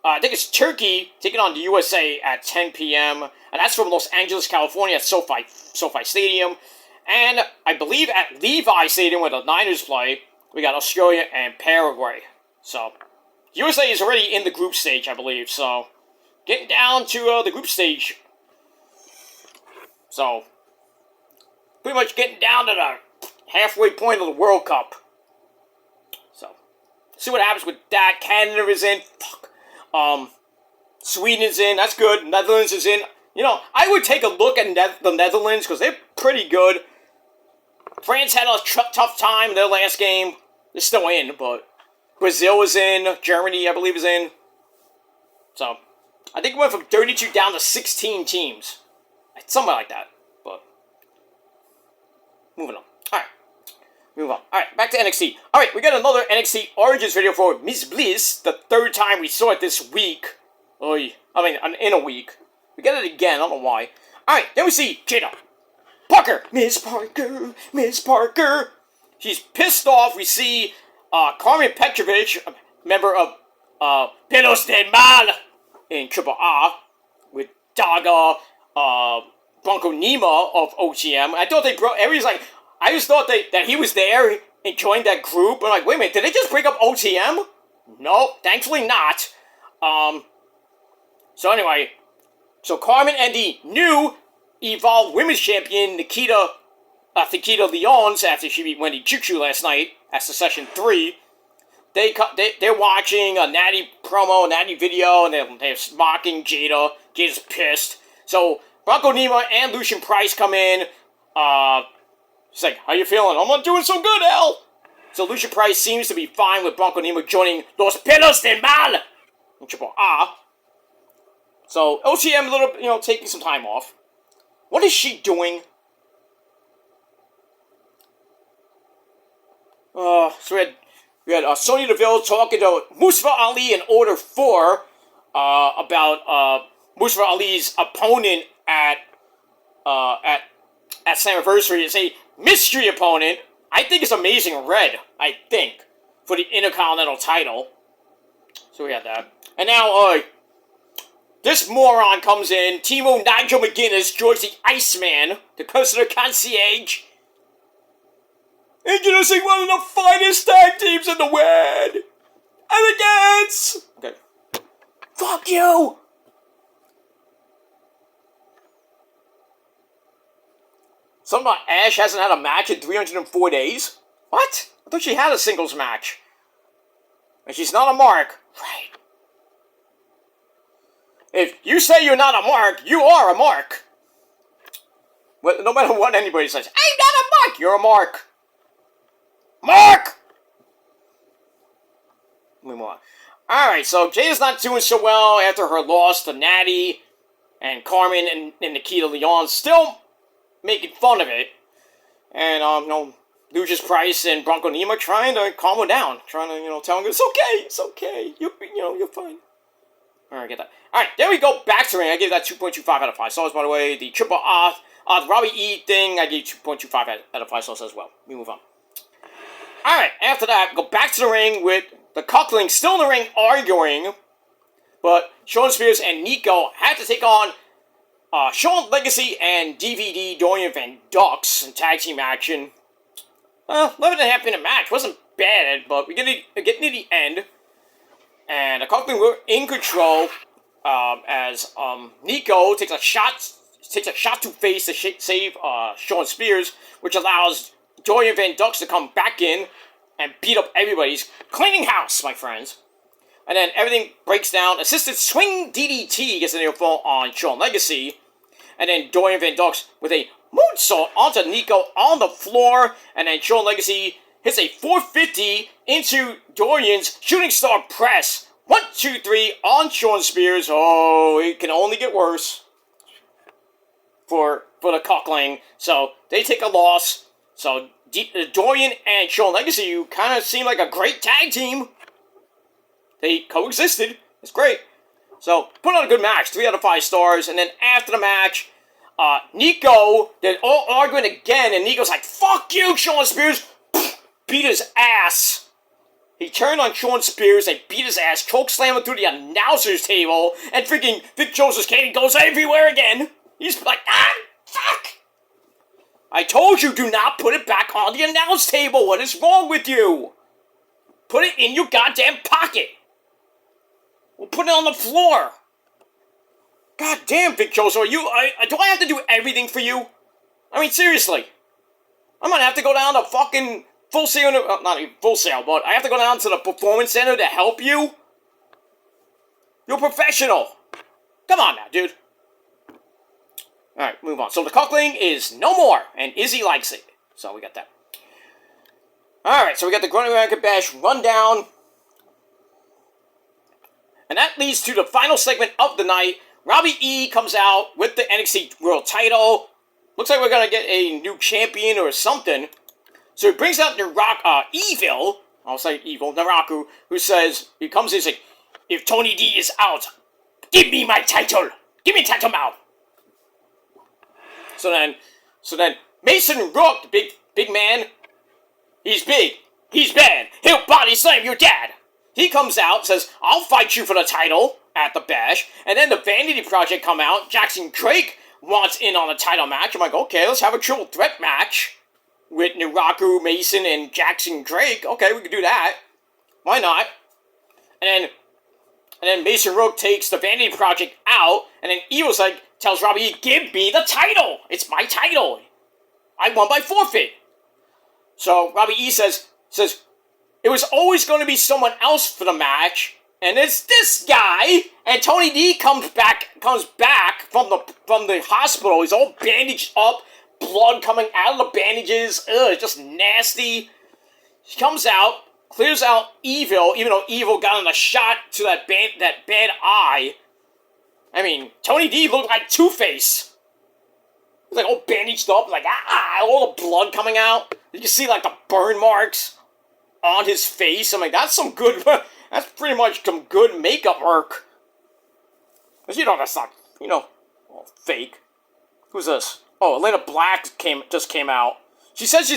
[SPEAKER 1] I think it's Turkey taking on the USA at 10 p.m. And that's from Los Angeles, California at SoFi Stadium. And I believe at Levi Stadium where the Niners play, we got Australia and Paraguay. So, USA is already in the group stage, I believe. So, getting down to the group stage. So, pretty much getting down to the halfway point of the World Cup. So, see what happens with that. Canada is in. Fuck. Sweden is in. That's good. Netherlands is in. I would take a look at the Netherlands because they're pretty good. France had a tough time in their last game. They're still in, but Brazil is in. Germany, I believe, is in. So, I think it went from 32 down to 16 teams. Something like that. But, moving on. Alright. Move on. Alright, back to NXT. Alright, we got another NXT Origins video for Miss Bliss. The 3rd time we saw it this week. In a week. We get it again, I don't know why. Alright, then we see Jada Parker. Miss Parker. She's pissed off. We see Carmen Petrovic, a member of Pelos del Mal in Triple A, with Daga, Bronco Nima of OTM. I thought they broke. Everybody's like, I just thought that he was there and joined that group. I'm like, wait a minute, did they just break up OTM? No, thankfully not. So anyway, Carmen and the new Evolve Women's Champion, Nikita Lyons, after she beat Wendy Chuchu last night at Session 3, they're watching a Natty promo, a Natty video, and they're mocking Jada. Jada's pissed. So, Bronco Nima and Lucian Price come in. She's like, how you feeling? I'm not doing so good, Al. So, Lucian Price seems to be fine with Bronco Nima joining Los Pelos del Mal in Triple A. So, OTM a little, taking some time off. What is she doing? So we had Sonya Deville talking to Mustafa Ali in Order 4 about Mustafa Ali's opponent at Slammiversary. It's a mystery opponent. I think it's Amazing Red, for the Intercontinental title. So we had that. And now, this moron comes in. Timo Nigel McGuinness, George the Iceman, the Customer Concierge. Introducing one of the finest tag teams in the world. Elegance! Okay. Fuck you! Something about Ash hasn't had a match in 304 days? What? I thought she had a singles match. And she's not a mark. Right. If you say you're not a mark, you are a mark. Well, no matter what anybody says, I'm not a mark, you're a mark. Mark! Move on. Alright, so Jada's not doing so well after her loss to Natty and Carmen and Nikita Lyons, still making fun of it. And, Lucius Price and Bronco Nima trying to calm her down. Trying to, tell her, it's okay, you're fine. Alright, get that. Alright, there we go. Back to ring. I gave that 2.25 out of 5 stars, by the way. The triple the Robbie E thing, I gave 2.25 out of 5 stars as well. We move on. Alright, after that, go back to the ring with the Cucklings still in the ring arguing. But Shawn Spears and Nico had to take on Shawn Legacy and DVD Dorian Van Dux in tag team action. 11.5 minute match. Wasn't bad, but we get near the end. And the Cucklings were in control as Nico takes a shot to face to save Shawn Spears, which allows Dorian Van Dux to come back in and beat up everybody's cleaning house, my friends. And then everything breaks down. Assisted swing DDT gets a near fall on Shawn Legacy. And then Dorian Van Dux with a moonsault onto Nico on the floor. And then Shawn Legacy hits a 450 into Dorian's shooting star press. 1, 2, 3 on Shawn Spears. Oh, it can only get worse for the Cuckling. So they take a loss. So Dorian and Shawn Legacy, you kind of seem like a great tag team. They coexisted. It's great. So, put on a good match. 3 out of 5 stars. And then after the match, Nico, they're all arguing again. And Nico's like, fuck you, Shawn Spears. Beat his ass. He turned on Shawn Spears and beat his ass. Choke slam him through the announcer's table. And freaking Vic Joseph's cane goes everywhere again. He's like, fuck. I told you, do not put it back on the announce table. What is wrong with you? Put it in your goddamn pocket. We'll put it on the floor. God damn, Vic Joseph, do I have to do everything for you? I mean, seriously. I'm gonna have to go down to fucking Full Sail, not even Full Sail, but I have to go down to the Performance Center to help you? You're a professional. Come on now, dude. Alright, move on. So the Cuckling is no more, and Izzy likes it. So we got that. Alright, so we got the Great American Bash rundown. And that leads to the final segment of the night. Robbie E comes out with the NXT World title. Looks like we're going to get a new champion or something. So he brings out Evil, I'll say Evil, Naraku, who says, he comes in and says, if Tony D is out, give me my title. Give me title now. So then Mason Rook, the big man, he's big, he's bad, he'll body slam your dad. He comes out, says, I'll fight you for the title at the Bash. And then the Vanity Project come out. Jackson Drake wants in on a title match. I'm like, okay, let's have a triple threat match with Naraku, Mason, and Jackson Drake. Okay, we can do that. Why not? And then Mason Rook takes the Vanity Project out. And then Evil's like, tells Robbie, give me the title. It's my title. I won by forfeit. So Robbie E says, it was always going to be someone else for the match, and it's this guy. And Tony D comes back from the hospital. He's all bandaged up, blood coming out of the bandages. Ugh, it's just nasty. He comes out, clears out Evil, even though Evil got in a shot to that bad eye. I mean, Tony D looked like Two-Face. He's like all bandaged up, like all the blood coming out. You can see like the burn marks on his face. I'm like, that's pretty much some good makeup work. Because, that's not, fake. Who's this? Oh, Elena Black just came out. She says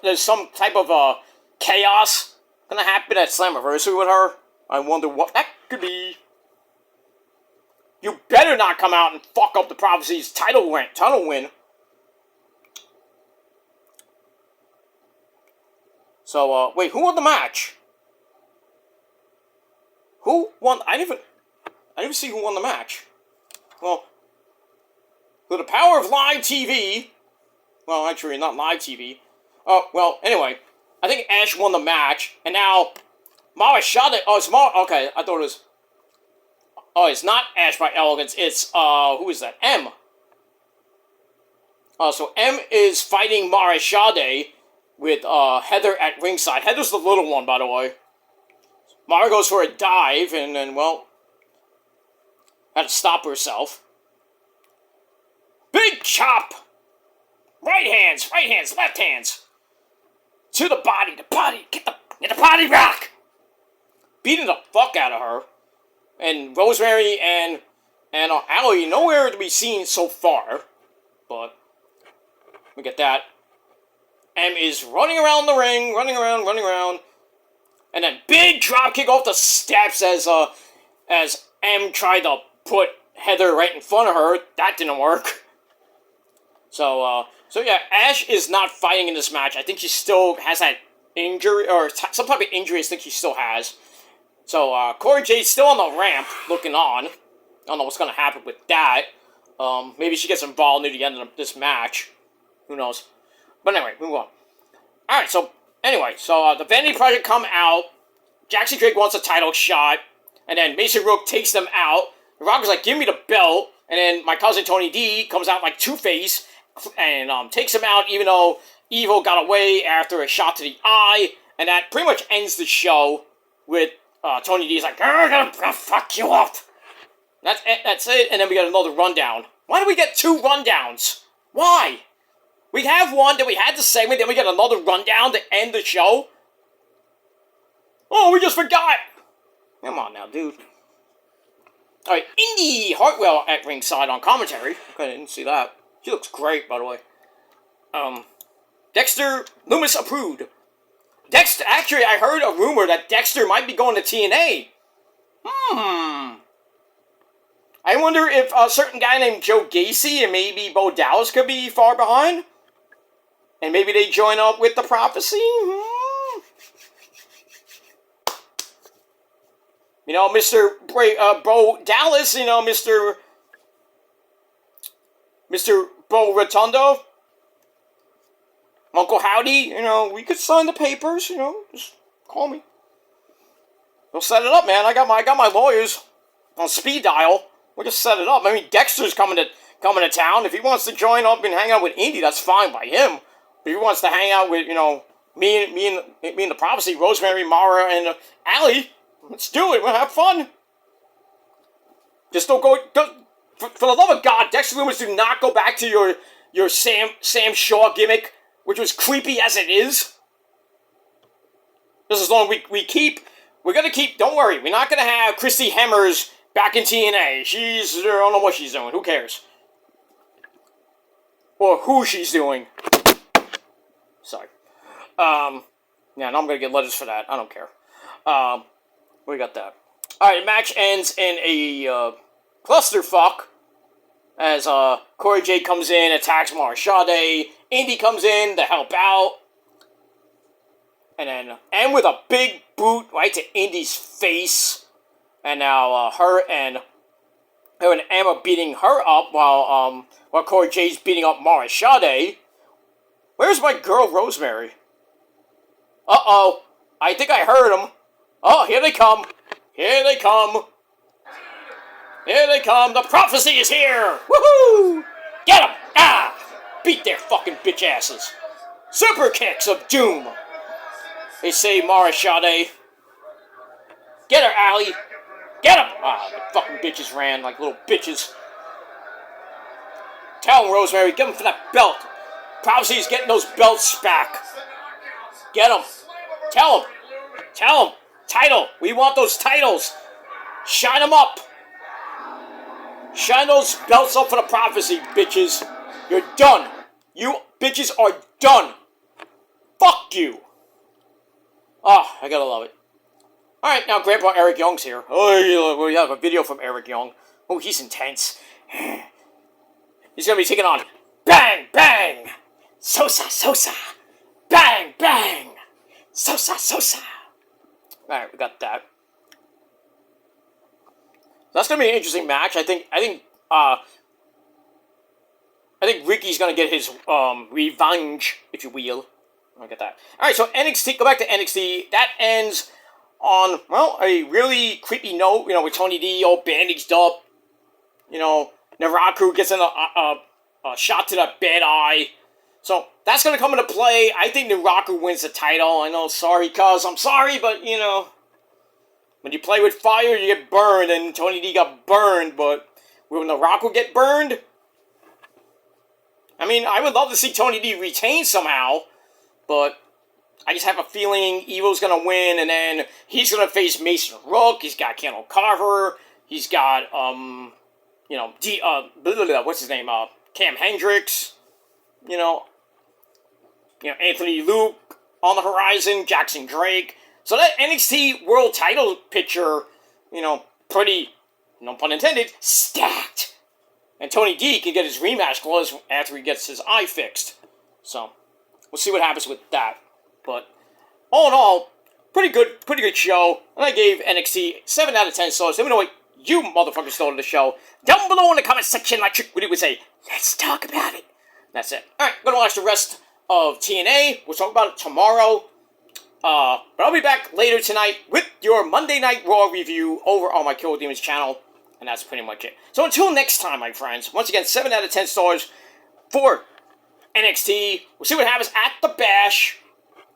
[SPEAKER 1] there's some type of, chaos gonna happen at Slammiversary with her. I wonder what that could be. You better not come out and fuck up the Prophecy's title win. So, wait, who won the match? Who won? I didn't even see who won the match. Well, with the power of live TV. Well, actually, not live TV. Well, anyway, I think Ash won the match, and now Mara Shade. Oh, it's Mara. Okay, I thought it was. Oh, it's not Ash by Elegance. It's who is that? M. So M is fighting Mara Shade with Heather at ringside. Heather's the little one, by the way. Mara goes for a dive, and then, well, had to stop herself. Big chop! Right hands, left hands. To the body, get the body rock! Beating the fuck out of her. And Rosemary and Allie nowhere to be seen so far, but we get that. M is running around the ring, running around, and then big drop kick off the steps as M tried to put Heather right in front of her. That didn't work. So yeah, Ash is not fighting in this match. I think she still has that injury, or some type of injury I think she still has. So, Corey J's still on the ramp, looking on. I don't know what's going to happen with that. Maybe she gets involved near the end of this match. Who knows? But anyway, move on. Alright, so, anyway, the Vanity Project come out. Jackson Drake wants a title shot. And then Mason Rook takes them out. The Rock is like, give me the belt. And then my cousin Tony D comes out like Two-Face and takes him out, even though Evil got away after a shot to the eye. And that pretty much ends the show with Tony D's like, I'm gonna fuck you up. That's it, and then we get another rundown. Why do we get 2 rundowns? Why? We have one, then we had the segment, then we get another rundown to end the show? Oh, we just forgot! Come on now, dude. Alright, Indy Hartwell at ringside on commentary. Okay, I didn't see that. She looks great, by the way. Dexter Lumis approved. Dexter, actually, I heard a rumor that Dexter might be going to TNA. I wonder if a certain guy named Joe Gacy and maybe Bo Dallas could be far behind. And maybe they join up with the Prophecy. You know, Mr. Bo Dallas, you know, Mr. Bo Rotundo. Uncle Howdy, you know, we could sign the papers, you know, just call me. We'll set it up, man. I got my lawyers on speed dial. We'll just set it up. I mean, Dexter's coming to town. If he wants to join up and hang out with Indy, that's fine by him. If he wants to hang out with, you know, me and the Prophecy, Rosemary, Mara, and Allie, let's do it. We'll have fun. Just don't go. For the love of God, Dexter Lumis, do not go back to your Sam Shaw gimmick, which was creepy as it is. Just as long as we're gonna keep, don't worry, we're not gonna have Christy Hemmers back in TNA. I don't know what she's doing, who cares? Or who she's doing. Sorry. Yeah, now I'm gonna get letters for that, I don't care. We got that. Alright, the match ends in a, clusterfuck. As, Corey J comes in, attacks Mara Sade. Indy comes in to help out. And then, with a big boot right to Indy's face. And now, her and Em are beating her up while Corey J's beating up Mara Sade. Where's my girl Rosemary? Uh-oh. I think I heard them. Oh, here they come. Here they come. Here they come. The Prophecy is here. Woohoo! Get them! Ah! Beat their fucking bitch asses. Super kicks of doom. They say Mara Sade. Get her, Allie. Get him! Ah, the fucking bitches ran like little bitches. Tell him, Rosemary. Get him for that belt. Prophecy's getting those belts back. Get him. Tell him. Tell him. Title. We want those titles. Shine them up. Shine those belts up for the Prophecy, bitches. You're done. You bitches are done. Fuck you. Ah, I gotta love it. Alright, now Grandpa Eric Young's here. Oh, we have a video from Eric Young. Oh, he's intense. He's gonna be taking on Bang Bang! Sosa Sosa! Bang Bang! Sosa Sosa! Alright, we got that. That's gonna be an interesting match. I think Ricky's gonna get his revenge, if you will. I'll get that. Alright, so NXT, go back to NXT. That ends on, well, a really creepy note, you know, with Tony D all bandaged up. You know, Naraku gets in a shot to the bad eye. So, that's going to come into play. I think Naraku wins the title. I know, sorry, cuz, I'm sorry, but, you know, when you play with fire, you get burned, and Tony D got burned, but will Naraku get burned? I mean, I would love to see Tony D retain somehow, but I just have a feeling Evil's going to win, and then he's going to face Mason Rook. He's got Kendall Carver. He's got, what's his name? Cam Hendricks, Anthony Luke on the horizon, Jackson Drake. So that NXT World Title picture, pretty, no pun intended, stacked. And Tony D can get his rematch clause after he gets his eye fixed. So, we'll see what happens with that. But, all in all, pretty good show. And I gave NXT 7 out of 10 stars. Let me know what you motherfuckers thought of the show. Down below in the comment section, like Trick Woody would say, let's talk about it. That's it. Alright, gonna watch the rest of TNA. We'll talk about it tomorrow. But I'll be back later tonight with your Monday Night Raw review over on my Kill Demons channel. And that's pretty much it. So until next time, my friends, once again, 7 out of 10 stars for NXT. We'll see what happens at the Bash.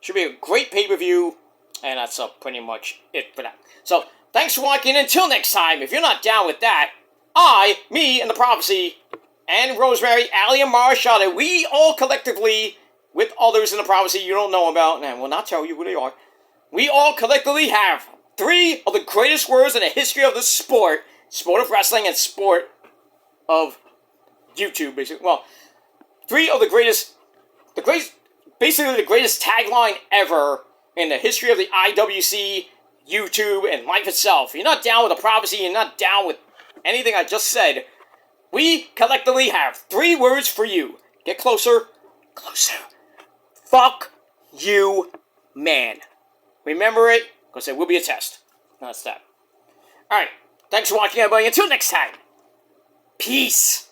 [SPEAKER 1] Should be a great pay-per-view. And that's pretty much it for that. So, thanks for watching. Until next time, if you're not down with that, me, and the Prophecy, and Rosemary, Allie, and Marshall, we all collectively, with others in the Prophecy you don't know about, and I will not tell you who they are, we all collectively have 3 of the greatest words in the history of the sport of wrestling and sport of YouTube, basically. Well, 3 of the greatest tagline ever in the history of the IWC, YouTube, and life itself. If you're not down with the Prophecy, you're not down with anything I just said, we collectively have 3 words for you. Get closer. Closer. Fuck you, man. Remember it, because it will be a test. That's that. Alright. Thanks for watching, everybody. Until next time. Peace.